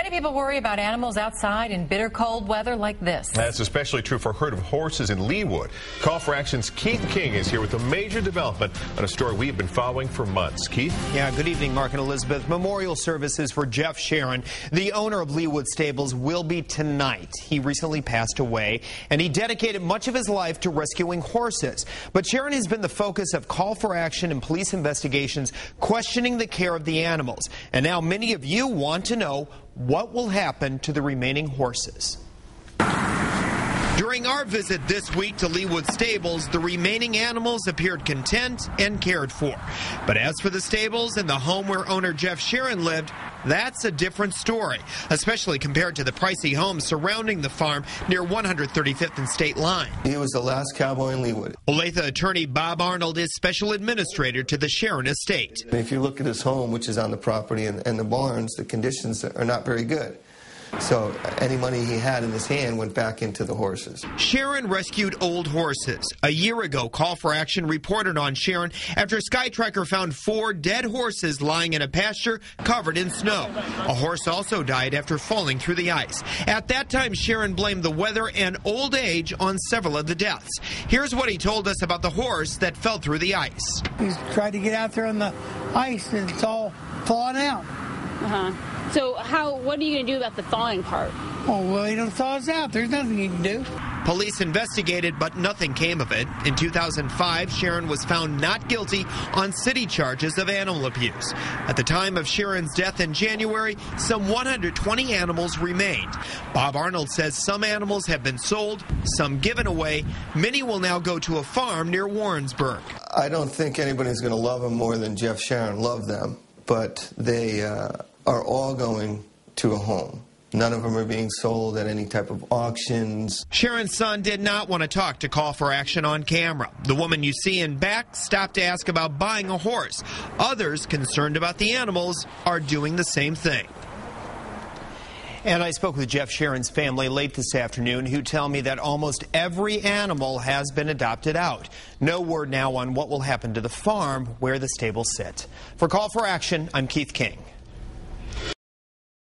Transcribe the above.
Many people worry about animals outside in bitter cold weather like this. That's especially true for a herd of horses in Leawood. Call for Action's Keith King is here with a major development on a story we've been following for months. Keith? Yeah, good evening, Mark and Elizabeth. Memorial services for Jeff Sharon, the owner of Leawood Stables, will be tonight. He recently passed away, and he dedicated much of his life to rescuing horses. But Sharon has been the focus of Call for Action and police investigations questioning the care of the animals. And now many of you want to know what will happen to the remaining horses. During our visit this week to Leawood Stables, the remaining animals appeared content and cared for. But as for the stables and the home where owner Jeff Sharon lived, that's a different story, especially compared to the pricey homes surrounding the farm near 135th and State Line. He was the last cowboy in Leawood. Olathe attorney Bob Arnold is special administrator to the Sharon estate. If you look at his home, which is on the property, and the barns, the conditions are not very good. So any money he had in his hand went back into the horses. Sharon rescued old horses. A year ago, Call for Action reported on Sharon after SkyTracker found 4 dead horses lying in a pasture covered in snow. A horse also died after falling through the ice. At that time, Sharon blamed the weather and old age on several of the deaths. Here's what he told us about the horse that fell through the ice. He's tried to get out there on the ice and it's all falling out. So what are you going to do about the thawing part? Oh, well, he don't thaw us out. There's nothing you can do. Police investigated, but nothing came of it. In 2005, Sharon was found not guilty on city charges of animal abuse. At the time of Sharon's death in January, some 120 animals remained. Bob Arnold says some animals have been sold, some given away. Many will now go to a farm near Warrensburg. I don't think anybody's going to love him more than Jeff Sharon loved them, but they are all going to a home. None of them are being sold at any type of auctions. Sharon's son did not want to talk to Call for Action on camera. The woman you see in back stopped to ask about buying a horse. Others, concerned about the animals, are doing the same thing. And I spoke with Jeff Sharon's family late this afternoon, who tell me that almost every animal has been adopted out. No word now on what will happen to the farm where the stables sit. For Call for Action, I'm Keith King.